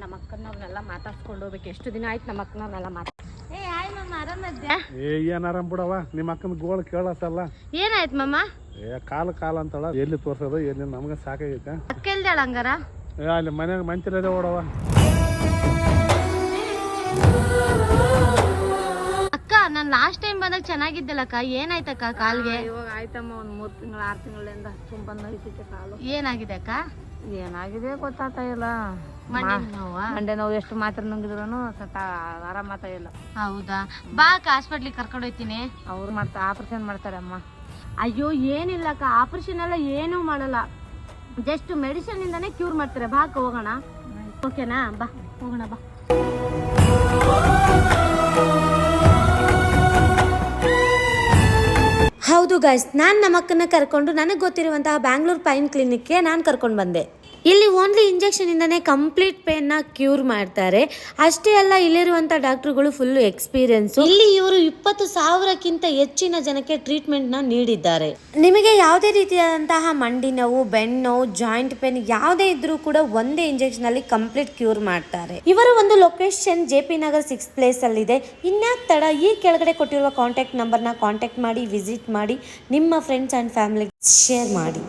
ನಮ್ಮ ಅಕ್ಕನವ್ರನ್ನೆಲ್ಲ ಮಾತಾಡ್ಸ್ಕೊಂಡು ಹೋಗ್ಬೇಕು. ಎಷ್ಟು ದಿನ ಆಯ್ತು ನಮ್ಮ ಅಕ್ಕನವ್ರನ್ನೆಲ್ಲ ಹಾಯ್ ಮಮ್ಮ, ಆರಾಮದ್ಯಾ? ಏನ್ ಆರಾಮ್ ಬಿಡವ, ನಿಮ್ಮ ಅಕ್ಕನ ಗೋಳು ಕೇಳತ್ತಲ್ಲ. ಏನಾಯ್ತು ಮಮ್ಮ? ಕಾಲ ಅಂತಳ, ಎಲ್ಲಿ ತೋರ್ಸೋದು ಎಲ್ಲಿ ನಮ್ಗೆ ಸಾಕಾಗೈತೆ. ಅಕ್ಕ ಎಲ್ದಾಳ ಹಂಗಾರ? ಅಲ್ಲಿ ಮನ್ಯಾಗ ಮಂಚಿರದೆ ಓಡವ. ಅಕ್ಕ ನಾನು ಲಾಸ್ಟ್ ಟೈಮ್ ಬಂದಾಗ ಚೆನ್ನಾಗಿದ್ದಲ್ಲಕ್ಕ, ಏನಾಯ್ತಕ್ಕ ಕಾಲ್ಗೆ? ಇವಾಗ ಆಯ್ತಮ್ಮ, ಒಂದ್ 3 ತಿಂಗಳು 6 ತಿಂಗಳಿಂದ ತುಂಬ ನೋಯ್ತೈತೆ ಕಾಲು. ಏನಾಗಿದೆ ಅಕ್ಕ? ಏನಾಗಿದೆ ಗೊತ್ತಾಗ್ತಾ ಇಲ್ಲ. ಮಂಡೆ ನೋವು ಎಷ್ಟು ಮಾತ್ರ ನುಂಗಿದ್ರು ಸತ ಆರಾಮಾಗ್ತಾ ಇಲ್ಲ. ಹೌದಾ, ಬಾ ಅಕ್ಕ ಹಾಸ್ಪಿಟ್ಲಿಗೆ ಕರ್ಕೊಂಡು ಹೋಗ್ತೀನಿ. ಅವ್ರು ಆಪರೇಷನ್ ಮಾಡ್ತಾರೆ ಅಮ್ಮ. ಅಯ್ಯೋ ಏನಿಲ್ಲ ಅಕ್ಕ, ಆಪರೇಷನ್ ಎಲ್ಲ ಏನೂ ಮಾಡಲ್ಲ, ಜಸ್ಟ್ ಮೆಡಿಸಿನ್ ಇಂದಾನೆ ಕ್ಯೂರ್ ಮಾಡ್ತಾರೆ. ಬಾ ಅಕ್ಕ ಹೋಗೋಣ. ಓಕೆನಾ? ಬಾ ಹೋಗೋಣ ಬಾ. ಹೌದು ಗೈಸ್, ನಾನು ನಮ್ಮ ಅಕ್ಕನ ಕರ್ಕೊಂಡು ನನಗೆ ಗೊತ್ತಿರುವಂತಹ ಬ್ಯಾಂಗ್ಳೂರ್ ಪೈನ್ ಕ್ಲಿನಿಕ್ಗೆ ನಾನು ಕರ್ಕೊಂಡು ಬಂದೆ. ಇಲ್ಲಿ ಓನ್ಲಿ ಇಂಜೆಕ್ಷನಿಂದನೇ ಕಂಪ್ಲೀಟ್ ಪೇನ್ನ ಕ್ಯೂರ್ ಮಾಡ್ತಾರೆ. ಅಷ್ಟೇ ಅಲ್ಲ, ಇಲ್ಲಿರುವಂಥ ಡಾಕ್ಟ್ರುಗಳು ಫುಲ್ಲು ಎಕ್ಸ್ಪೀರಿಯನ್ಸು. ಇಲ್ಲಿ ಇವರು 20,000ಕ್ಕಿಂತ ಹೆಚ್ಚಿನ ಜನಕ್ಕೆ ಟ್ರೀಟ್ಮೆಂಟ್ನ ನೀಡಿದ್ದಾರೆ. ನಿಮಗೆ ಯಾವುದೇ ರೀತಿಯಾದಂತಹ ಮಂಡಿ ನೋವು, ಬೆನ್ನು ನೋವು, ಜಾಯಿಂಟ್ ಪೇನ್ ಯಾವುದೇ ಇದ್ರೂ ಕೂಡ ಒಂದೇ ಇಂಜೆಕ್ಷನಲ್ಲಿ ಕಂಪ್ಲೀಟ್ ಕ್ಯೂರ್ ಮಾಡ್ತಾರೆ. ಇವರ ಒಂದು location JP Nagar 6th place ಅಲ್ಲಿದೆ. ಇನ್ಯಾಕ್ ತಡ, ಈ ಕೆಳಗಡೆ ಕೊಟ್ಟಿರುವ ಕಾಂಟ್ಯಾಕ್ಟ್ ನಂಬರ್ನ ಕಾಂಟ್ಯಾಕ್ಟ್ ಮಾಡಿ, ವಿಸಿಟ್ ಮಾಡಿ, ನಿಮ್ಮ ಫ್ರೆಂಡ್ಸ್ ಆ್ಯಂಡ್ ಫ್ಯಾಮಿಲಿಗೆ ಶೇರ್ ಮಾಡಿ.